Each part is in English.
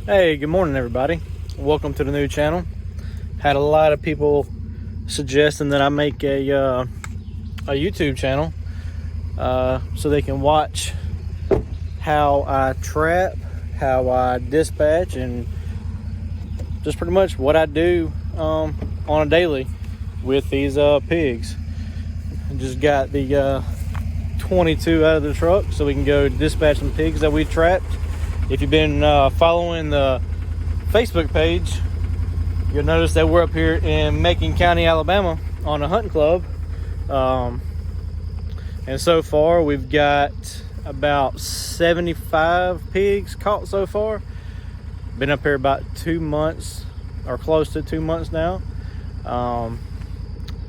Hey, good morning everybody. Welcome to the new channel. Had a lot of people suggesting that I make a YouTube channel so they can watch how I trap, how I dispatch, and just pretty much what I do on a daily with these pigs. I just got the 22 out of the truck so we can go dispatch some pigs that we trapped. If you've been following the Facebook page, you'll notice that we're up here in Macon County, Alabama on a hunting club. And so far we've got about 75 pigs caught so far. Been up here about 2 months or close to 2 months now.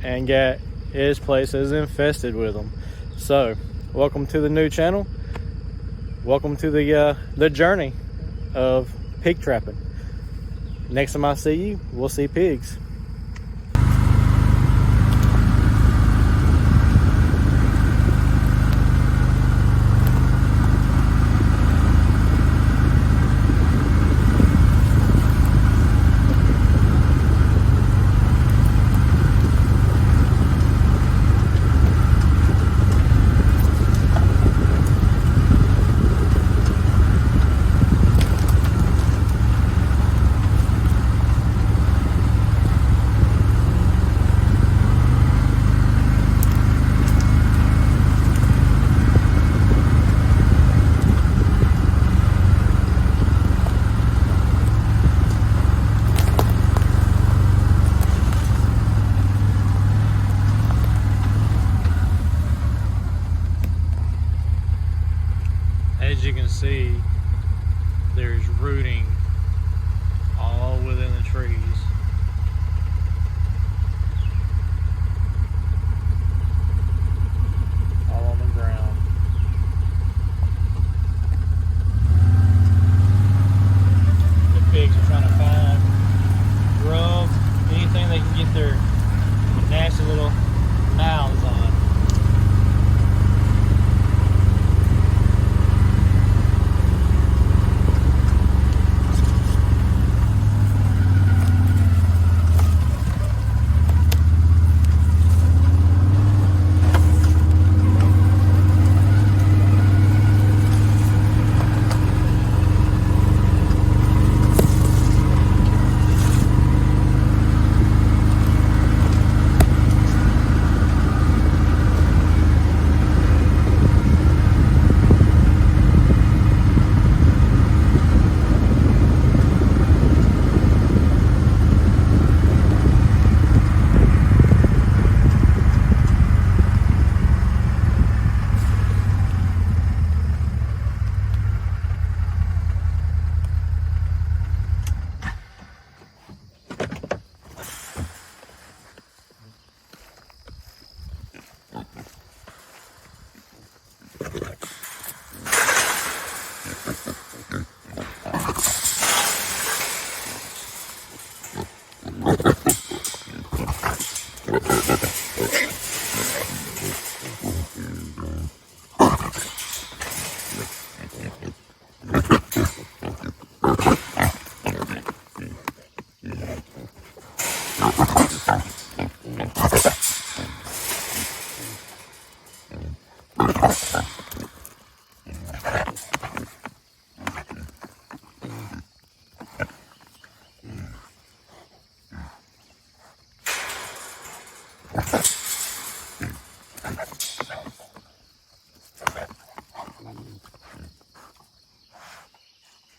And got his place is infested with them. So welcome to the new channel. Welcome to the journey of pig trapping. Next time I see you, we'll see pigs. As you can see, there's rooting all within the trees. All on the ground. The pigs are trying to find grub, anything they can get their nasty little mouths on.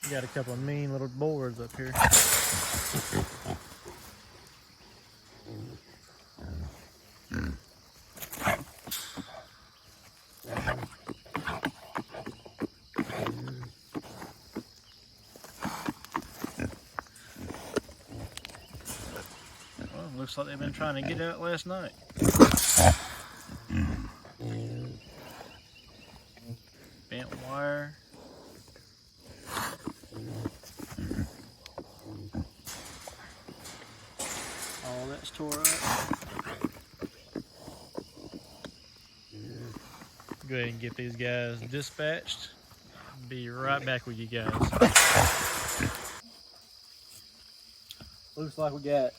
Got a couple of mean little boars up here. Well, looks like they've been trying to get out last night. Bent wire. All that's tore up. Go ahead and get these guys dispatched. Be right back with you guys. Looks like we got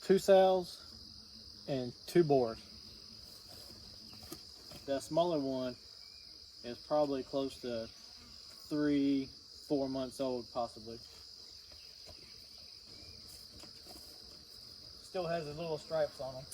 2 sows and 2 boars. That smaller one is probably close to 3-4 months old, possibly. Still has his little stripes on him.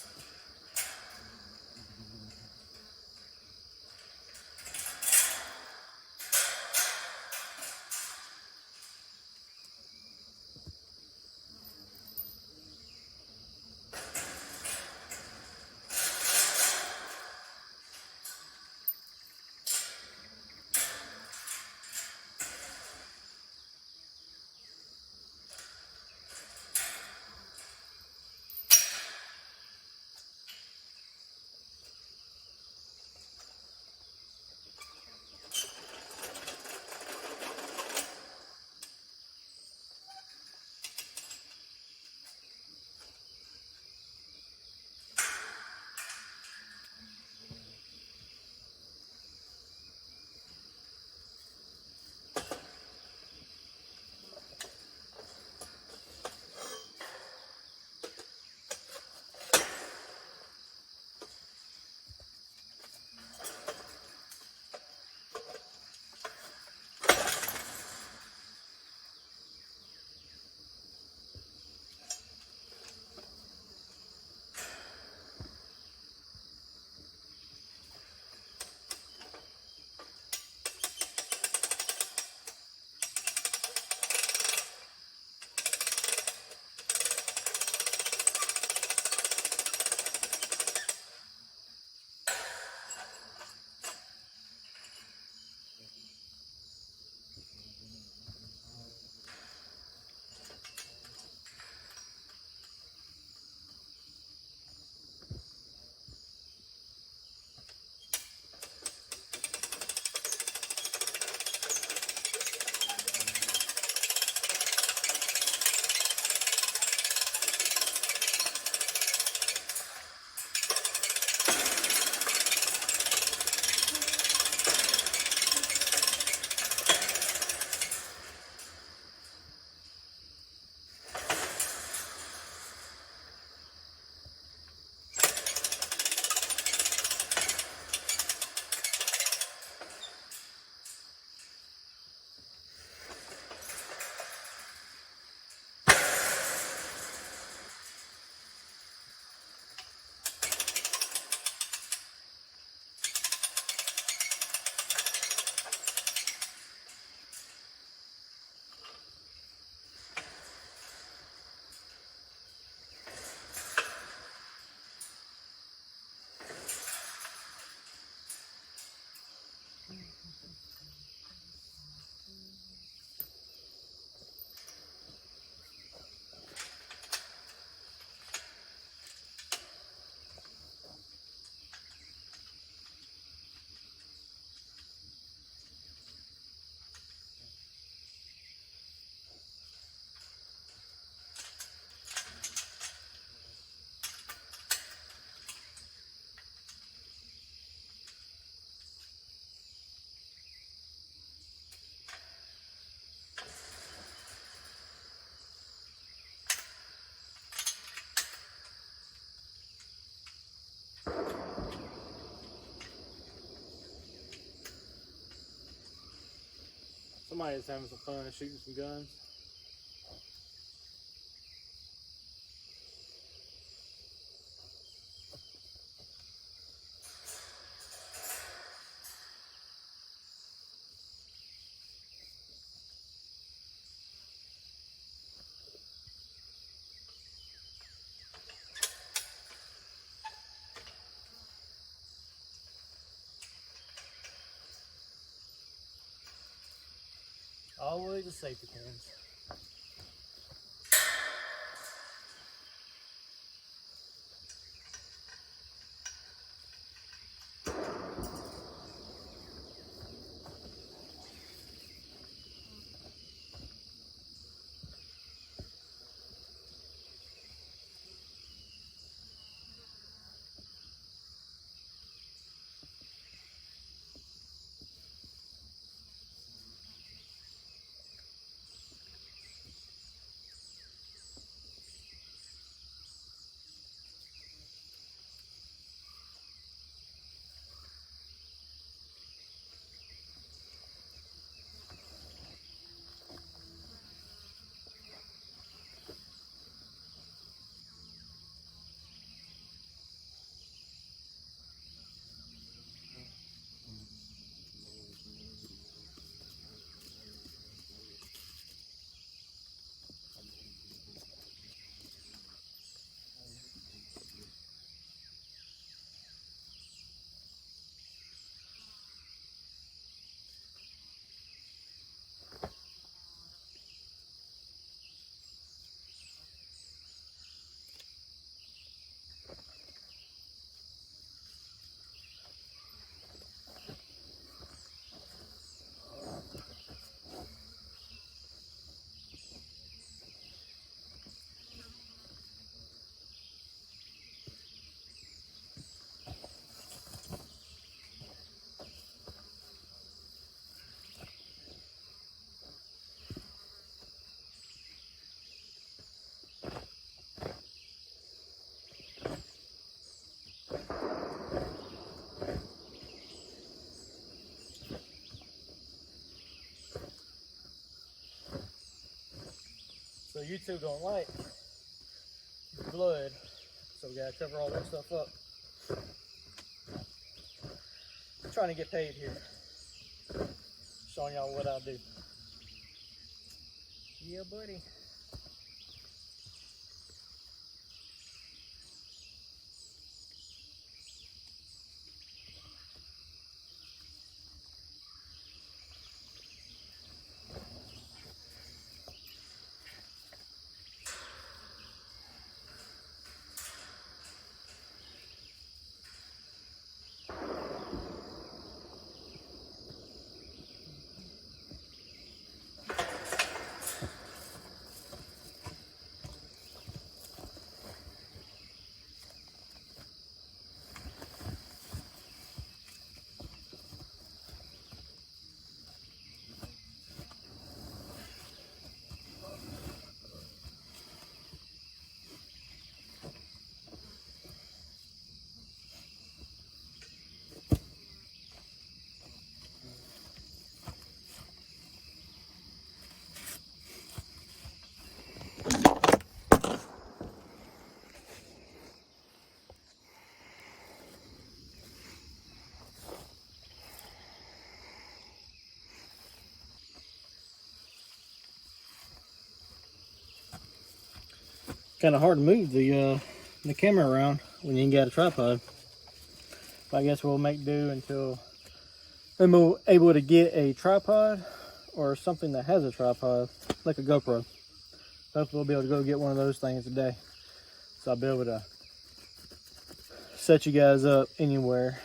Somebody's having some fun shooting some guns. Always a safety pins. YouTube don't like blood, so we gotta cover all that stuff up. I'm trying to get paid here, showing y'all what I do. Yeah, buddy. Kind of hard to move the camera around when you ain't got a tripod. But I guess we'll make do until I'm able to get a tripod or something that has a tripod, like a GoPro. Hopefully we'll be able to go get one of those things today, so I'll be able to set you guys up anywhere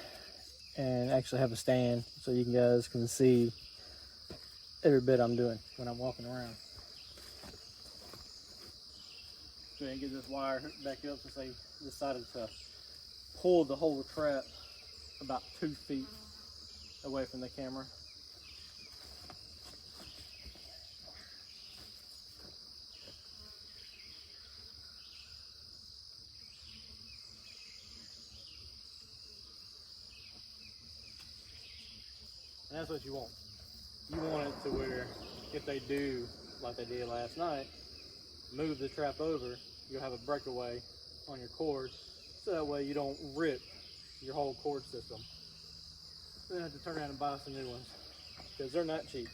and actually have a stand so you guys can see every bit I'm doing when I'm walking around. Go ahead and get this wire hooked back up since they decided to pull the whole trap about 2 feet away from the camera. And that's what you want. You want it to where if they do, like they did last night, move the trap over, you'll have a breakaway on your cord, so that way you don't rip your whole cord system. Then have to turn around and buy some new ones, because they're not cheap.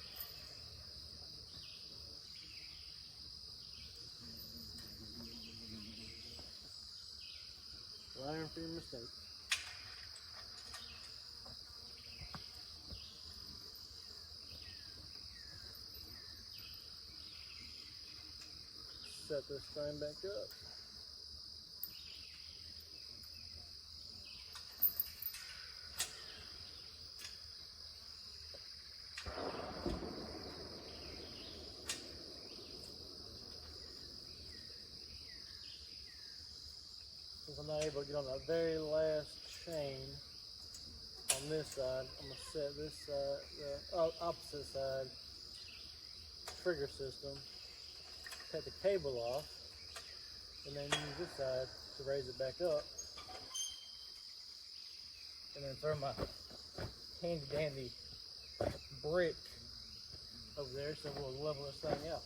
Learn from your mistakes. Set this thing back up. Since I'm not able to get on the very last chain on this side, I'm going to set this side, the opposite side trigger system, take the cable off, and then use this side to raise it back up, and then throw my handy dandy brick over there so we'll level this thing out.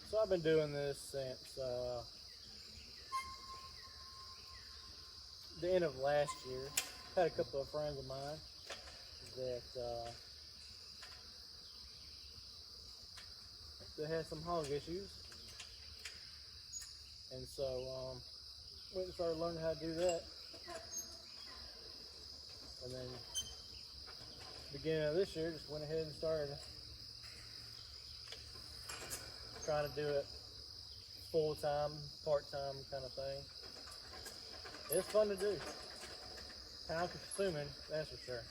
So I've been doing this since the end of last year. Had a couple of friends of mine that had some hog issues, and so went and started learning how to do that. And then beginning of this year, just went ahead and started trying to do it full-time, part-time kind of thing. It's fun to do. Time consuming, that's for sure.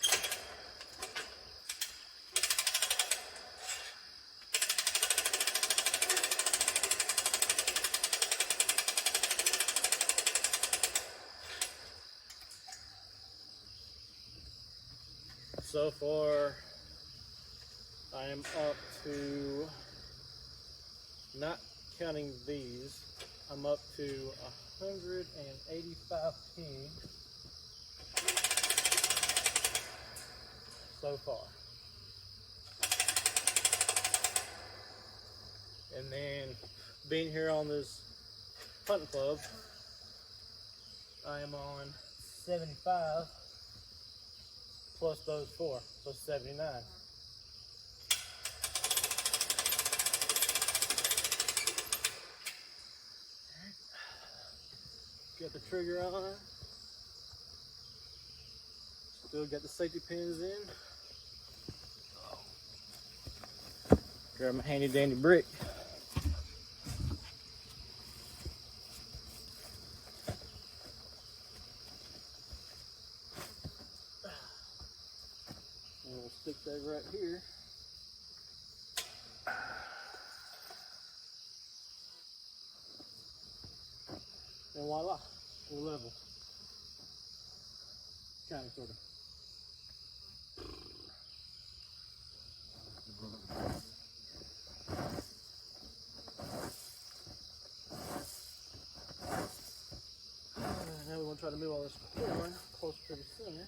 So far, I am up to, not counting these, I'm up to 185 pigs so far. And then being here on this hunting club, I am on 75 plus those 4, so 79. Got the trigger on. Still got the safety pins in. Grab my handy dandy brick. And we'll stick that right here. And voila, we're level. Kind of, sort of. Now we want to try to move all this corn closer to the center.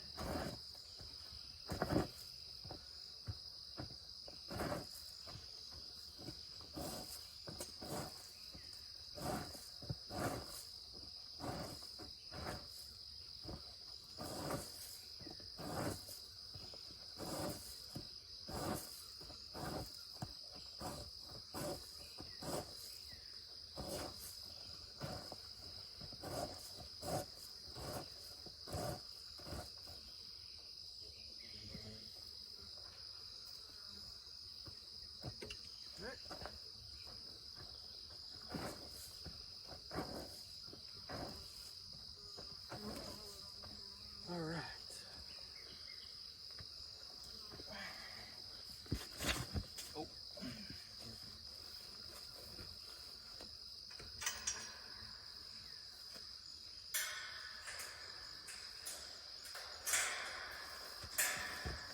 All right. Oh.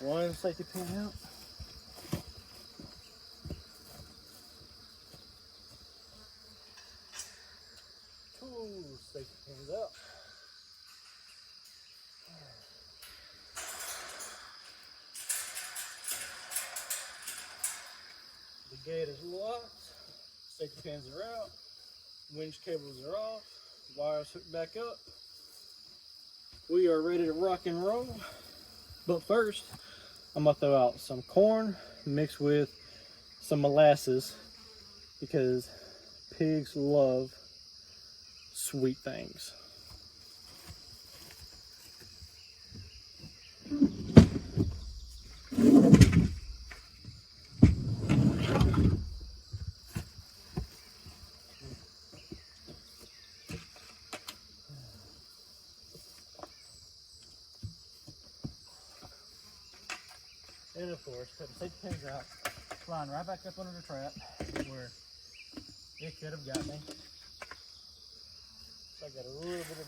One safety pin out. Two safety pins out. The gate is locked, safety pins are out, winch cables are off, wires hooked back up. We are ready to rock and roll. But first, I'm gonna throw out some corn mixed with some molasses because pigs love sweet things. And of course, put the safety pins out, flying right back up under the trap where it could have got me. So I got a little bit of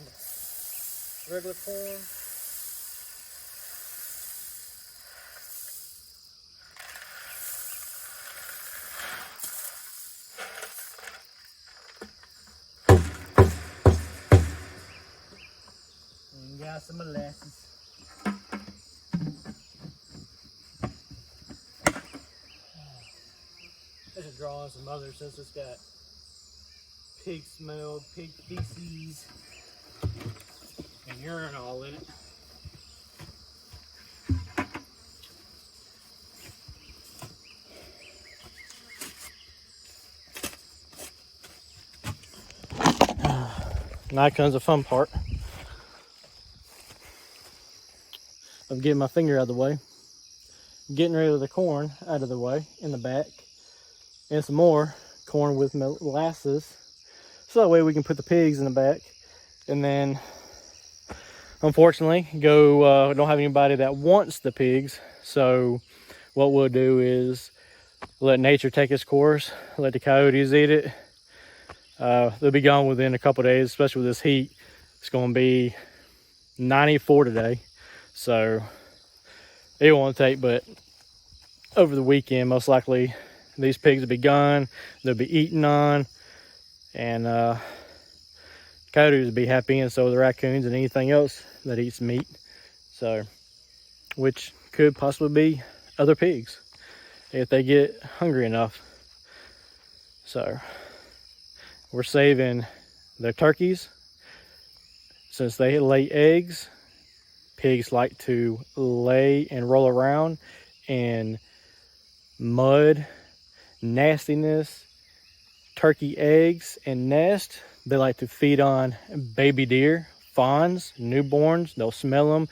regular corn. And got some molasses. I should draw on some others since it's got pig smell, pig feces, and urine all in it. Now comes the fun part of getting my finger out of the way, getting rid of the corn out of the way in the back, and some more corn with molasses, so that way we can put the pigs in the back. And then unfortunately don't have anybody that wants the pigs, so what we'll do is let nature take its course, let the coyotes eat it. They'll be gone within a couple days, especially with this heat. It's going to be 94 today, so it won't take but over the weekend, most likely these pigs will be gone, they'll be eaten on, and coyotes will be happy, and so will the raccoons and anything else that eats meat. So, which could possibly be other pigs if they get hungry enough. So we're saving the turkeys. Since they lay eggs, pigs like to lay and roll around in mud, nastiness, turkey eggs, and nest. They like to feed on baby deer, fawns, newborns. They'll smell them.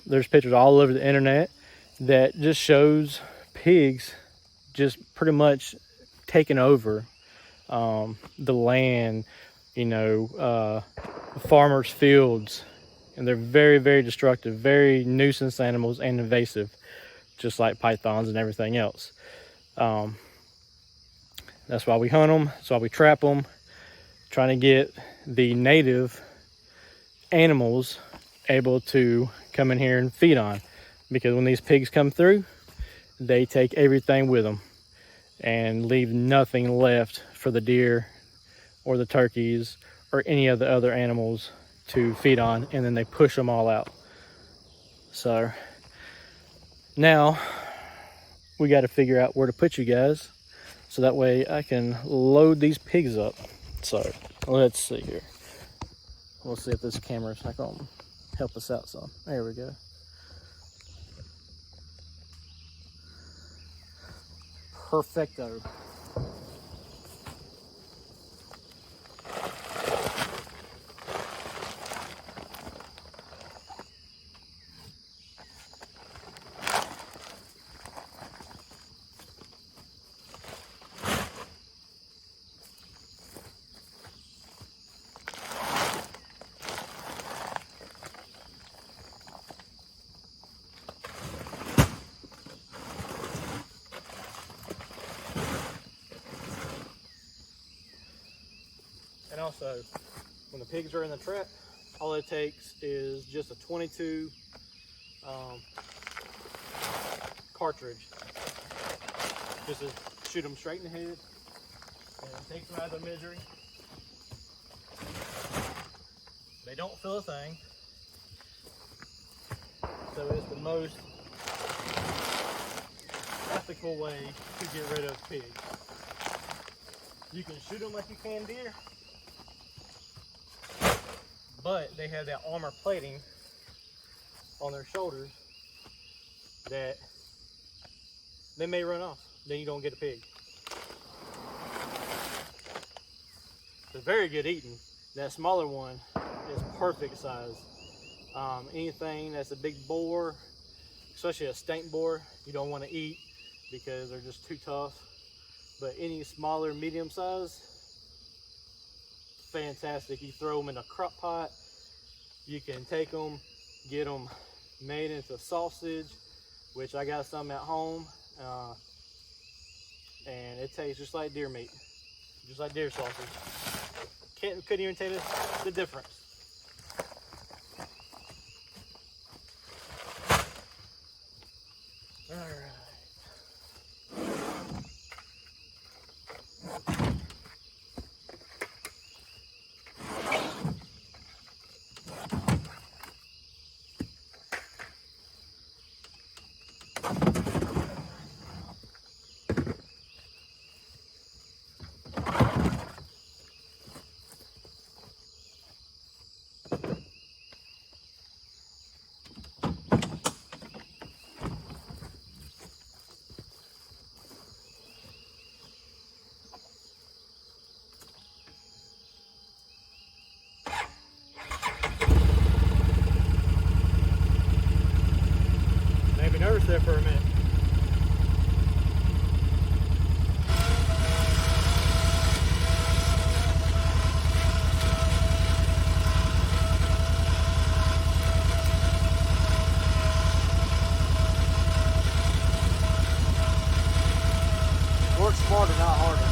There's pictures all over the internet that just shows pigs just pretty much taking over the land, farmers' fields, and they're very, very destructive, very nuisance animals and invasive, just like pythons and everything else. That's why we hunt them. That's why we trap them, trying to get the native animals able to come in here and feed on. Because when these pigs come through, they take everything with them and leave nothing left for the deer or the turkeys or any of the other animals to feed on, and then they push them all out. So now we got to figure out where to put you guys, so that way I can load these pigs up. So let's see here. We'll see if this camera's not gonna help us out some. There we go. Perfecto. And also, when the pigs are in the trap, all it takes is just a 22 cartridge, just to shoot them straight in the head, and it takes them out of their misery. They don't feel a thing, so it's the most ethical way to get rid of pigs. You can shoot them like you can deer, but they have that armor plating on their shoulders that they may run off. Then you don't get a pig. It's very good eating. That smaller one is perfect size. Anything that's a big boar, especially a stank boar, you don't want to eat because they're just too tough. But any smaller, medium size, fantastic. You throw them in a crock pot. You can take them, get them made into sausage, which I got some at home, and it tastes just like deer meat, just like deer sausage. Couldn't even tell you the difference. All right. Maybe nervous there for a minute. Work smarter, not harder.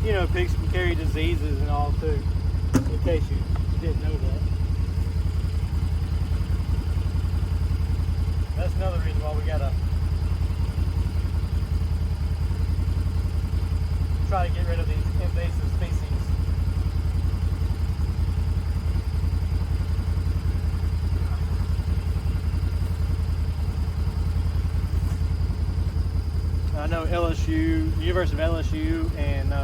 You know, pigs can carry diseases and all too, in case you didn't know that. That's another reason why we gotta try to get rid of these invasive species. I know LSU, University of LSU, and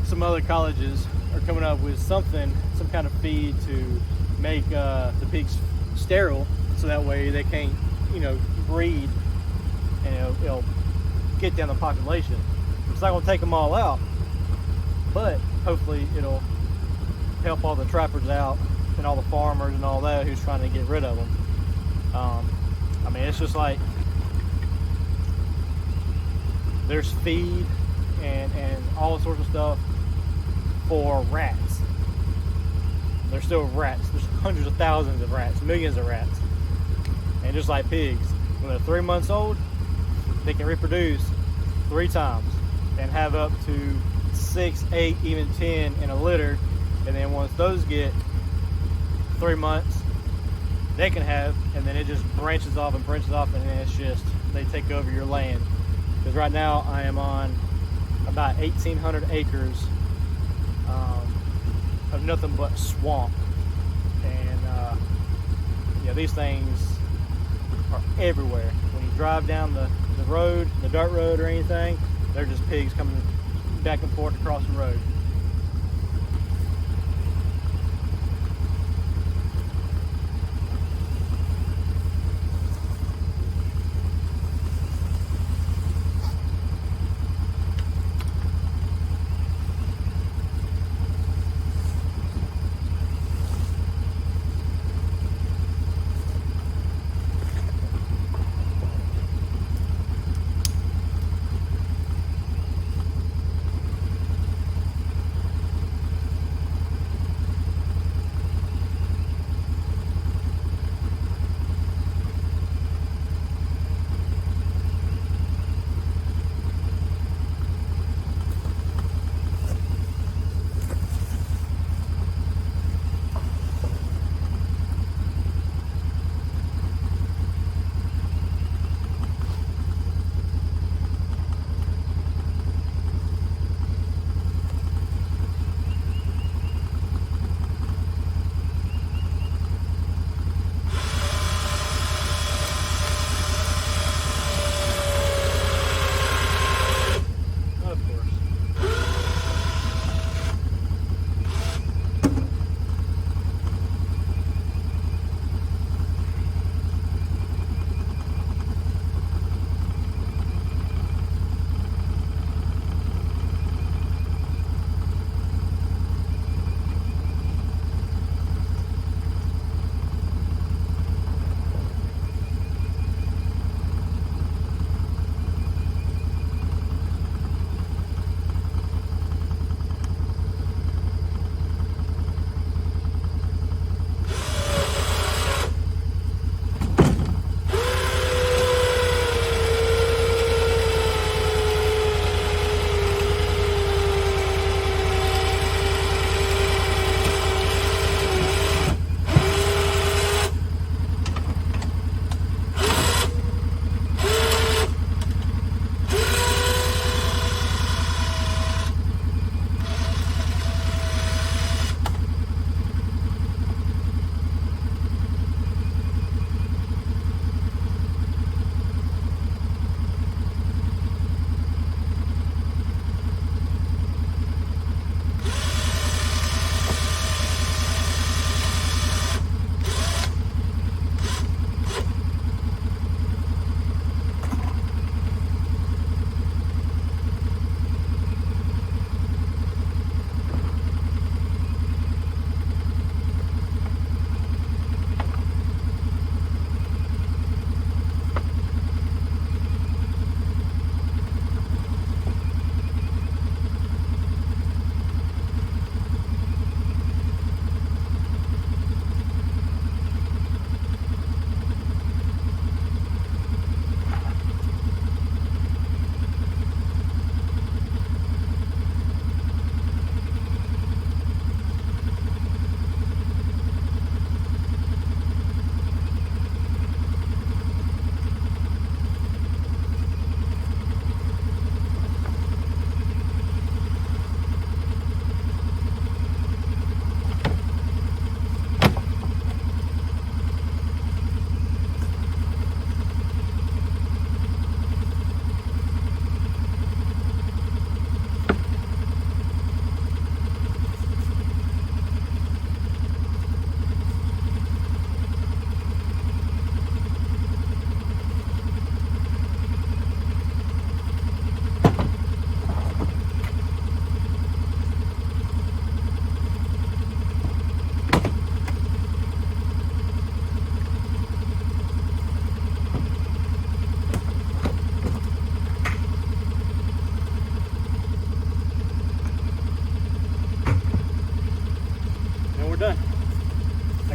some other colleges are coming up with some kind of feed to make the pigs sterile, so that way they can't, breed, and it'll get down the population. It's not going to take them all out, but hopefully it'll help all the trappers out and all the farmers and all that who's trying to get rid of them. I mean, it's just like there's feed and all sorts of stuff for rats. There's still rats. There's hundreds of thousands of rats, millions of rats. And just like pigs, when they're 3 months old, they can reproduce 3 times and have up to 6, 8, even 10 in a litter. And then once those get 3 months, they can have, and then it just branches off, and then it's just, they take over your land. Because right now I am on about 1,800 acres of nothing but swamp, and yeah, these things are everywhere. When you drive down the road, the dirt road or anything, they're just pigs coming back and forth across the road.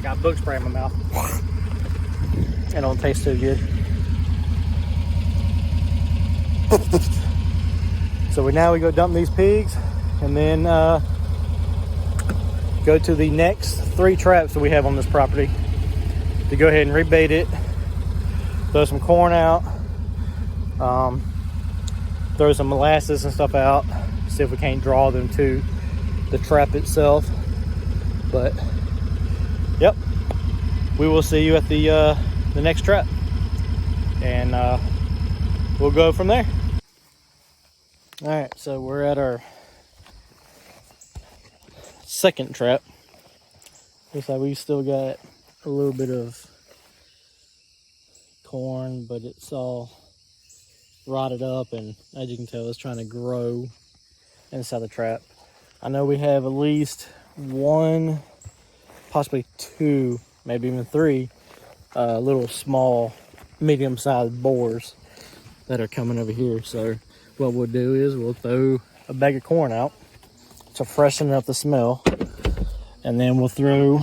got bug spray in my mouth. It don't taste too good. So now we go dump these pigs, and then go to the next 3 traps that we have on this property to go ahead and rebait it, throw some corn out, throw some molasses and stuff out, see if we can't draw them to the trap itself. But yep, we will see you at the next trap, and we'll go from there. All right, so we're at our second trap. Looks like we still got a little bit of corn, but it's all rotted up, and as you can tell, it's trying to grow inside the trap. I know we have at least 1, possibly 2, maybe even 3 little small, medium-sized boars that are coming over here. So what we'll do is we'll throw a bag of corn out to freshen up the smell, and then we'll throw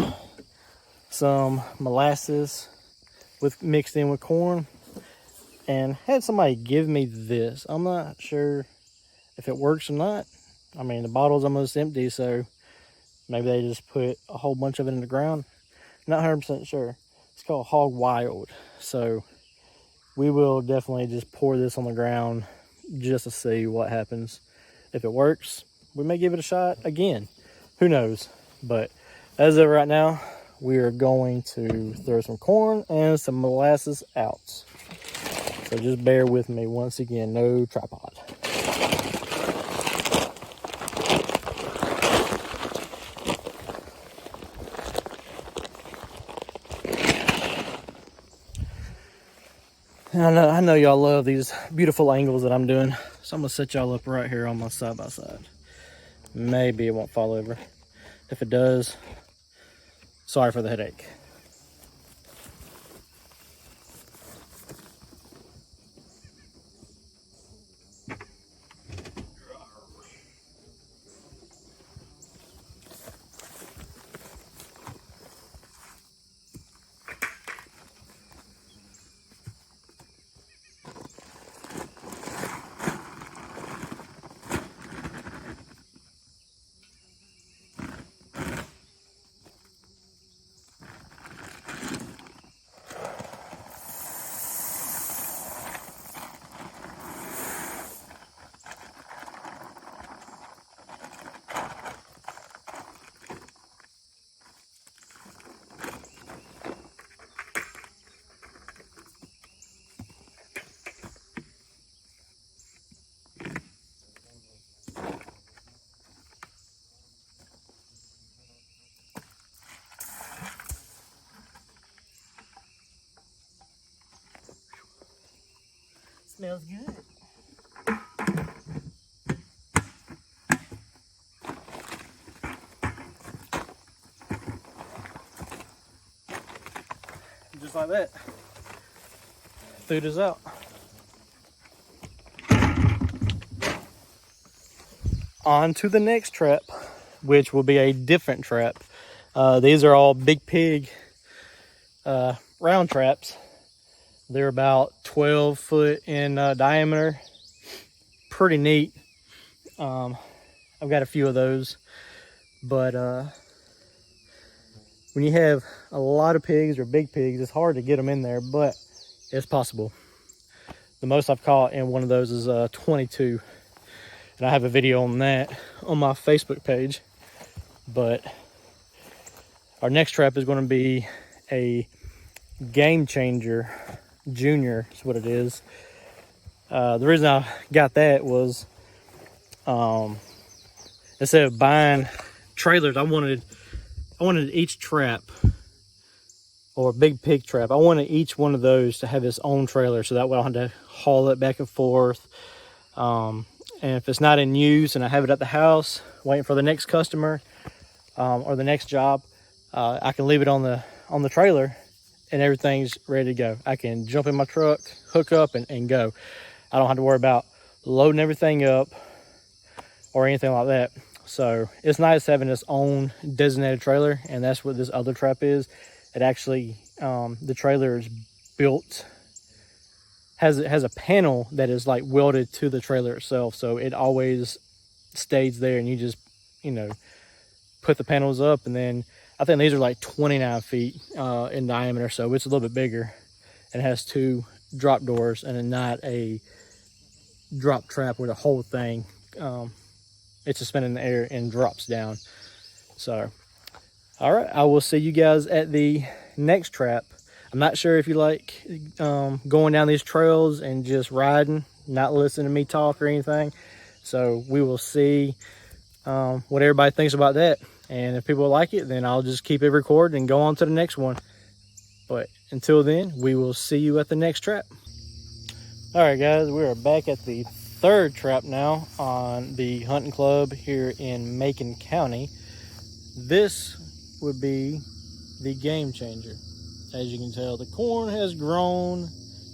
some molasses mixed in with corn, and had somebody give me this. I'm not sure if it works or not. I mean, the bottle's almost empty, so maybe they just put a whole bunch of it in the ground. Not 100% sure. It's called Hog Wild. So we will definitely just pour this on the ground just to see what happens. If it works, we may give it a shot again. Who knows? But as of right now, we are going to throw some corn and some molasses out. So just bear with me once again, no tripod. I know y'all love these beautiful angles that I'm doing, so I'm gonna set y'all up right here on my side by side. Maybe it won't fall over. If it does, sorry for the headache. Smells good. Just like that. Food is out. On to the next trap, which will be a different trap. These are all big pig round traps. They're about 12 foot in diameter. Pretty neat. I've got a few of those, but when you have a lot of pigs or big pigs, it's hard to get them in there, but it's possible. The most I've caught in one of those is 22, and I have a video on that on my Facebook page. But our next trap is going to be a Game Changer Junior is what it is. The reason I got that was instead of buying trailers, I wanted each trap, or a big pig trap, I wanted each one of those to have its own trailer, so that way I don't have to haul it back and forth. And if it's not in use and I have it at the house waiting for the next customer or the next job, I can leave it on the trailer and everything's ready to go. I can jump in my truck, hook up, and go. I don't have to worry about loading everything up or anything like that. So it's nice having its own designated trailer, and that's what this other trap is. It actually, the trailer is built, has a panel that is like welded to the trailer itself, so it always stays there, and you just, you know, put the panels up, and then I think these are like 29 feet in diameter, so it's a little bit bigger, and it has 2 drop doors and not a drop trap where the whole thing, it's suspended in the air and drops down. So, all right, I will see you guys at the next trap. I'm not sure if you like going down these trails and just riding, not listening to me talk or anything. So we will see what everybody thinks about that. And if people like it, then I'll just keep it recorded and go on to the next one. But until then, we will see you at the next trap. All right, guys, we are back at the 3rd trap now on the hunting club here in Macon County. This would be the game changer. As you can tell, the corn has grown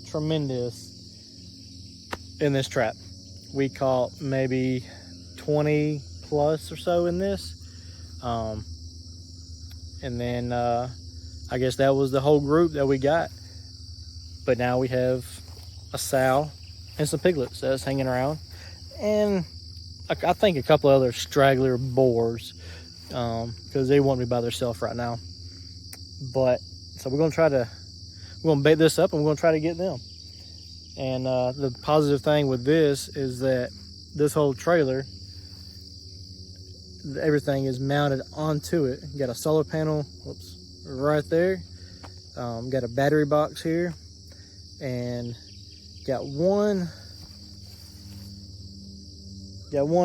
tremendous in this trap. We caught maybe 20 plus or so in this. And then I guess that was the whole group that we got. But now we have a sow and some piglets that's hanging around. And I think a couple other straggler boars, because they won't be by themselves right now. But so we're gonna bait this up and we're gonna try to get them. And the positive thing with this is that this whole trailer, everything is mounted onto it. You got a solar panel, whoops, right there. Got a battery box here, and got one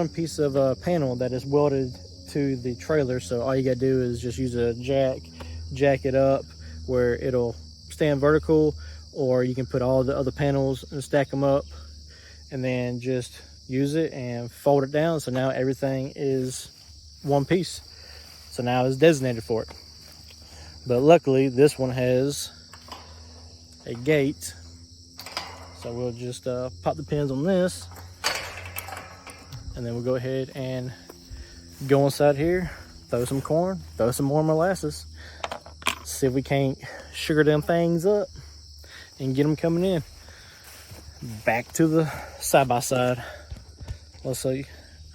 piece of panel that is welded to the trailer. So all you gotta do is just use a jack it up where it'll stand vertical, or you can put all the other panels and stack them up and then just use it and fold it down. So now everything is one piece. So now it's designated for it. But luckily this one has a gate. So we'll just pop the pins on this, and then we'll go ahead and go inside here, throw some corn, throw some more molasses, see if we can't sugar them things up and get them coming in. Back to the side-by-side. Let's see.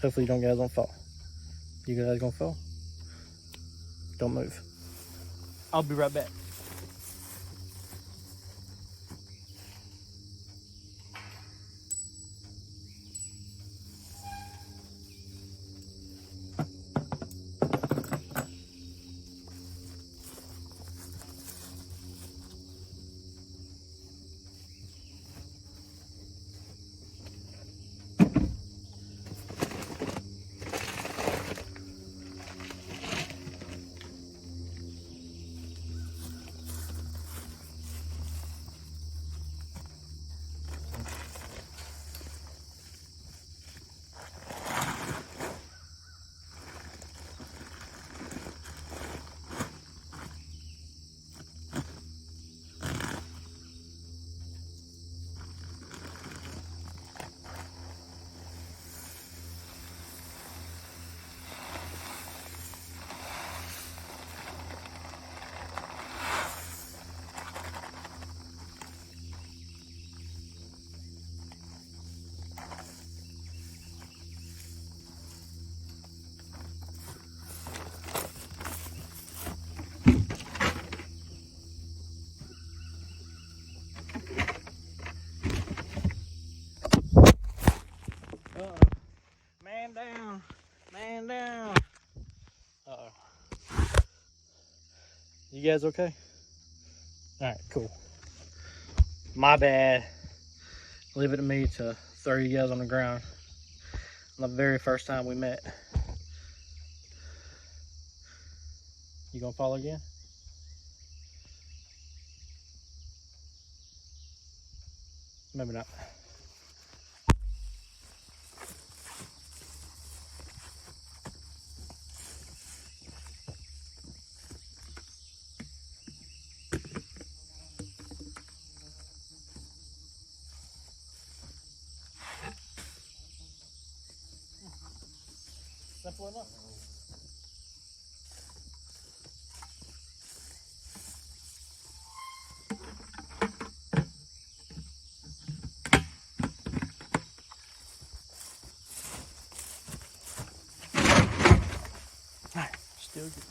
Hopefully you guys don't fall. You guys gonna fall? Don't move. I'll be right back. Man down, man down. Uh-oh. You guys okay? All right, cool. My bad. Leave it to me to throw you guys on the ground. The very first time we met. You gonna fall again? Maybe not. Well enough. Still good.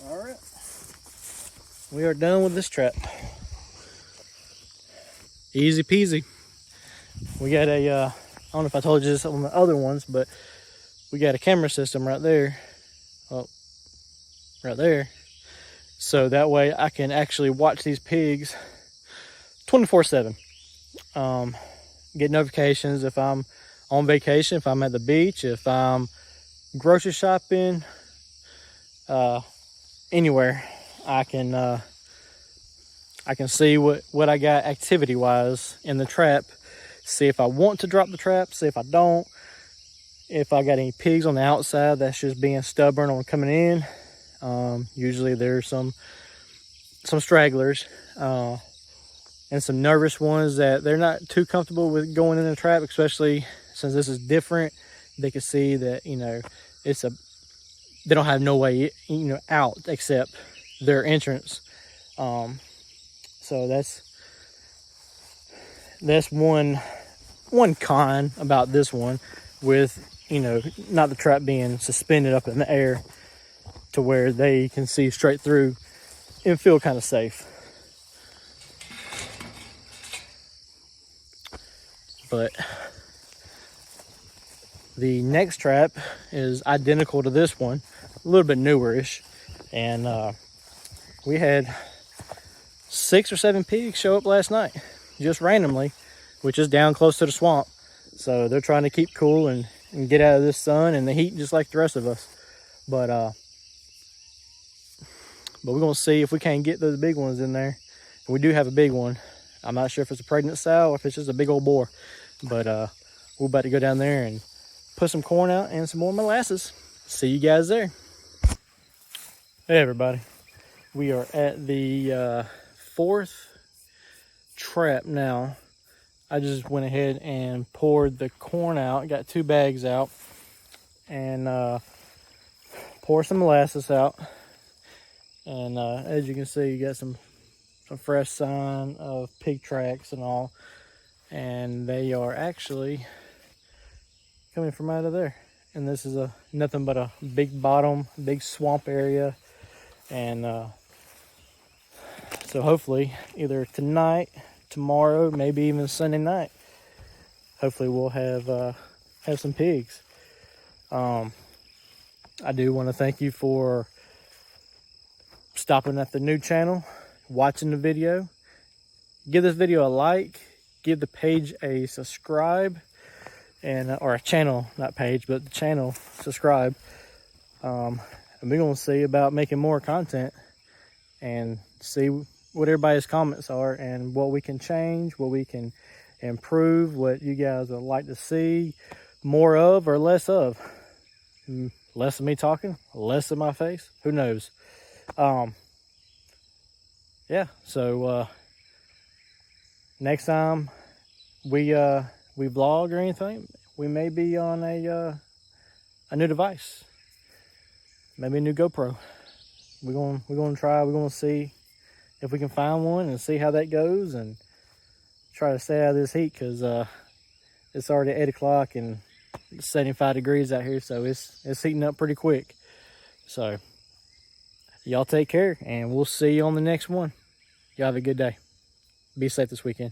All right, we are done with this trap. Easy peasy. We got a, I don't know if I told you this on the other ones, but we got a camera system right there. Oh, right there. So that way I can actually watch these pigs 24/7. Get notifications if I'm on vacation, if I'm at the beach, if I'm grocery shopping, anywhere. I can see what I got activity wise in the trap, see if I want to drop the trap, see if I don't, if I got any pigs on the outside that's just being stubborn on coming in. Usually there's some stragglers and some nervous ones that they're not too comfortable with going in the trap, especially since this is different. They can see that, you know, they don't have no way, you know, out except their entrance. So that's one con about this one, with, you know, not the trap being suspended up in the air to where they can see straight through and feel kind of safe. But the next trap is identical to this one, a little bit newerish, and we had 6 or 7 pigs show up last night, just randomly, which is down close to the swamp. So they're trying to keep cool and get out of this sun and the heat just like the rest of us. But we're gonna see if we can't get those big ones in there. We do have a big one. I'm not sure if it's a pregnant sow or if it's just a big old boar. But we're about to go down there and put some corn out and some more molasses. See you guys there. Hey everybody, we are at the 4th trap now. I just went ahead and poured the corn out, got 2 bags out, and pour some molasses out. And as you can see, you got some fresh sign of pig tracks and all, and they are actually coming from out of there. And this is nothing but a big bottom, big swamp area. And so hopefully either tonight, tomorrow, maybe even Sunday night, hopefully we'll have some pigs. I do want to thank you for stopping at the new channel, watching the video. Give this video a like, give the page a subscribe, and or a channel, not page, but the channel, subscribe. And we're gonna see about making more content and see what everybody's comments are and what we can change, what we can improve, what you guys would like to see more of or less of. Less of me talking, less of my face, who knows. Yeah, so next time we vlog or anything, we may be on a new device, maybe a new GoPro. We're gonna see if we can find one and see how that goes, and try to stay out of this heat, because it's already 8 o'clock and it's 75 degrees out here, so it's heating up pretty quick. So y'all take care, and we'll see you on the next one. Y'all have a good day. Be safe this weekend.